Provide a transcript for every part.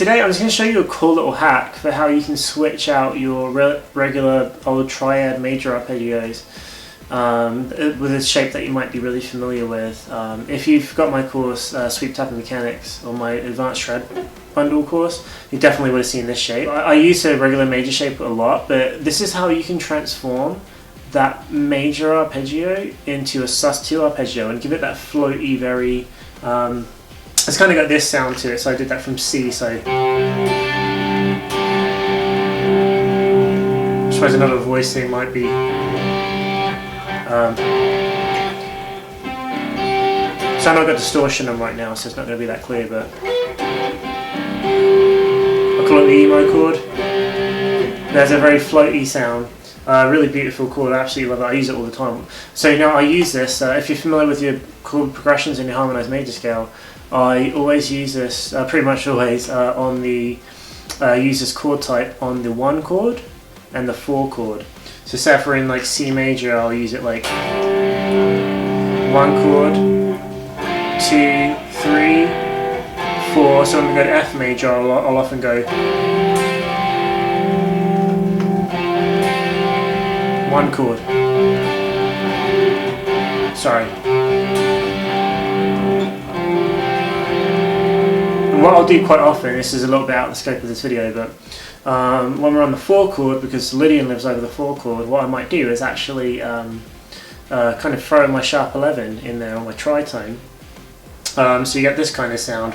today I'm just going to show you a cool little hack for how you can switch out your regular old triad major arpeggios with a shape that you might be really familiar with. If you've got my course, Sweep Tapping Mechanics, or my Advanced Shred Bundle course, you definitely would have seen this shape. I use a regular major shape a lot, but this is how you can transform that major arpeggio into a sus2 arpeggio and give it that floaty, very it's kind of got this sound to it. So I did that from C. So I suppose another voice thing might be so I've not got distortion on right now, so it's not going to be that clear, but I'll call it the emo chord. There's a very floaty sound. Really beautiful chord, I absolutely love it. I use it all the time. So now I use this, if you're familiar with your chord progressions in your harmonised major scale, I always use this, pretty much always, on the, use this chord type on the 1 chord and the 4 chord. So say if we're in like C major, I'll use it like 1 chord, 2, 3, 4. So when we go to F major, I'll often go 1 chord. Sorry. And what I'll do quite often, this is a little bit out of the scope of this video, but when we're on the 4 chord, because Lydian lives over the 4 chord, what I might do is actually kind of throw my sharp 11 in there on my tritone. So you get this kind of sound.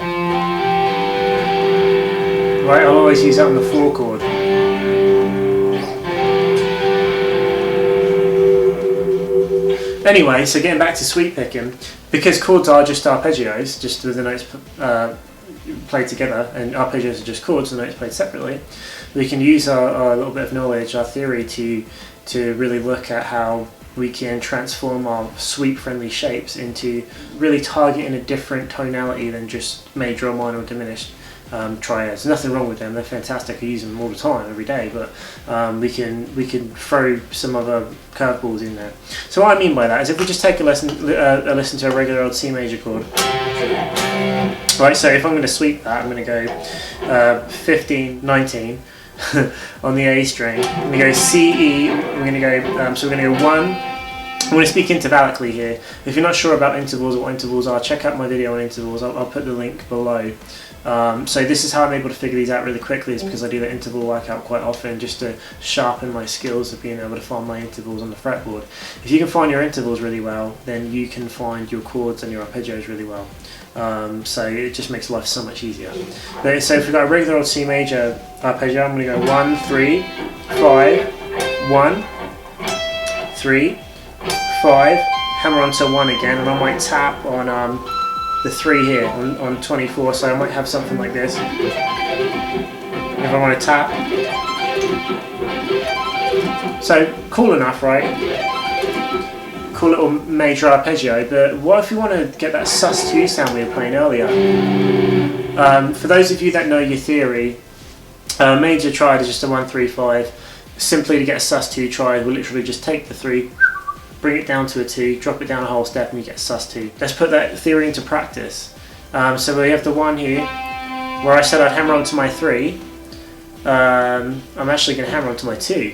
Right, I'll always use that on the 4 chord. Anyway, so getting back to sweep picking, because chords are just arpeggios, just with the notes played together, and arpeggios are just chords, the notes played separately, we can use our little bit of knowledge, our theory, to really look at how we can transform our sweep-friendly shapes into really targeting a different tonality than just major or minor or diminished triads. There's nothing wrong with them, they're fantastic, I use them all the time, every day, but we can throw some other curveballs in there. So what I mean by that is if we just take a listen to a regular old C major chord. Right, so if I'm going to sweep that, I'm going to go 15, 19 on the A string. I'm going to go C, E, we're going to go, so we're going to go 1. I'm going to speak intervallically here. If you're not sure about intervals or what intervals are, check out my video on intervals, I'll put the link below. So this is how I'm able to figure these out really quickly, is because I do the interval workout quite often just to sharpen my skills of being able to find my intervals on the fretboard. If you can find your intervals really well, then you can find your chords and your arpeggios really well. So it just makes life so much easier. But, so if we've got a regular old C major arpeggio, I'm going to go 1, 3, 5, 1, 3, 5, hammer onto 1 again, and I might tap on the 3 here on 24, so I might have something like this. If I want to tap. So cool enough, right? Cool little major arpeggio, but what if you want to get that sus2 sound we were playing earlier? For those of you that know your theory, major triad is just a 1, 3, 5. Simply to get a sus2 triad, we'll literally just take the 3, bring it down to a 2, drop it down a whole step, and you get sus2. Let's put that theory into practice. So we have the 1 here, where I said I'd hammer onto my 3. I'm actually going to hammer onto my 2.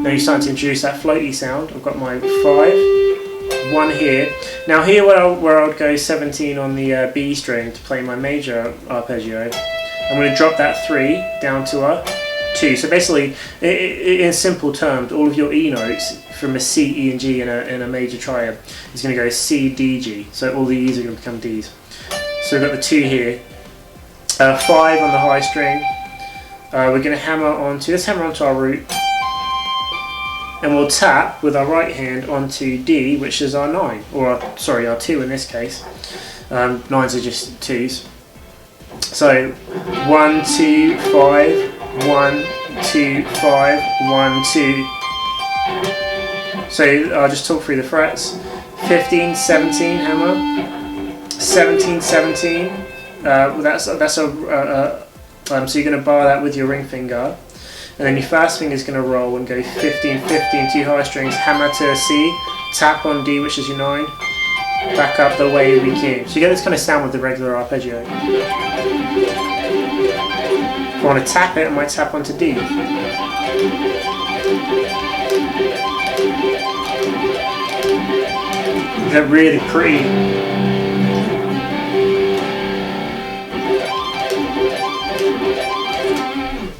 Now you're starting to introduce that floaty sound. I've got my 5, 1 here. Now here where I would go 17 on the B string to play my major arpeggio, I'm going to drop that 3 down to a 2. So basically, in simple terms, all of your E notes from a C, E and G in a major triad is going to go C, D, G. So all the E's are going to become D's. So we've got the 2 here. 5 on the high string. We're going to hammer onto our root. And we'll tap with our right hand onto D, which is our 9, or sorry, our 2 in this case. 9s are just 2s. So 1, 2, 5, 1, 2, 5, 1, 2. So I'll just talk through the frets. 15, 17, hammer. 17, 17. So you're going to bar that with your ring finger. And then your fast finger is going to roll and go 15, 15, 2 high strings, hammer to a C, tap on D, which is your 9, back up the way we came. So you get this kind of sound with the regular arpeggio. If I want to tap it, I might tap onto D. They're really pretty.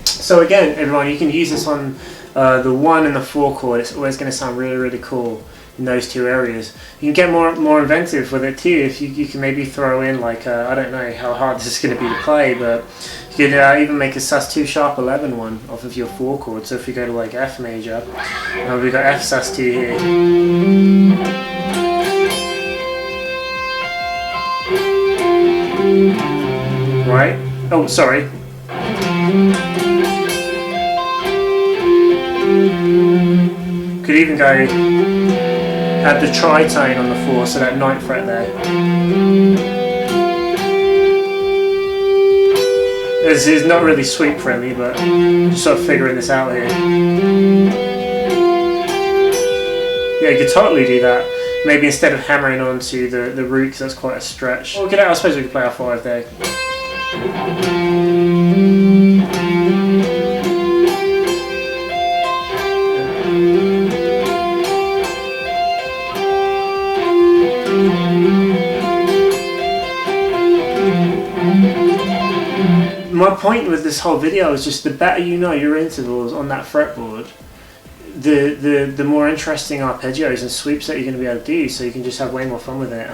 So again, everyone, you can use this on the 1 and the 4 chord. It's always going to sound really, really cool in those two areas. You can get more inventive with it too. If you can maybe throw in like I don't know how hard this is going to be to play, but you could even make a sus2 sharp 11 one off of your 4 chord. So if you go to like F major, we've got F sus2 here. Right? Oh, sorry. Could even go add the tritone on the 4, so that 9th fret there. This is not really sweep friendly, but just sort of figuring this out here. Yeah, you could totally do that. Maybe instead of hammering onto the root, because that's quite a stretch. Well, I suppose we could play our 5 there. My point with this whole video is just the better you know your intervals on that fretboard, the more interesting arpeggios and sweeps that you're going to be able to do, so you can just have way more fun with it.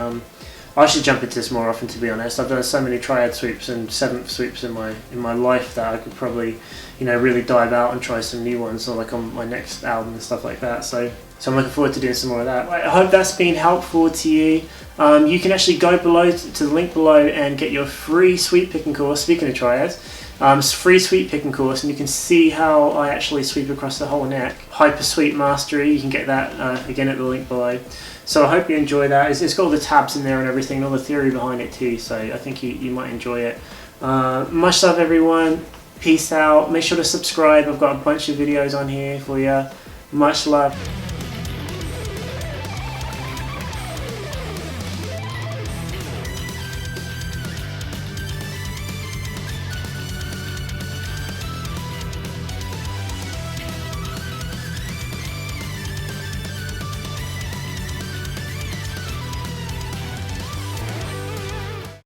I should jump into this more often, to be honest. I've done so many triad sweeps and 7th sweeps in my life that I could probably, really dive out and try some new ones, or like on my next album and stuff like that. So I'm looking forward to doing some more of that. I hope that's been helpful to you. You can actually go below to the link below and get your free sweep picking course. Speaking of triads, it's a free sweep picking course, and you can see how I actually sweep across the whole neck. Hyper Sweep Mastery, you can get that again at the link below. So I hope you enjoy that. It's got all the tabs in there and everything, and all the theory behind it too, so I think you might enjoy it. Much love, everyone. Peace out. Make sure to subscribe. I've got a bunch of videos on here for you. Much love.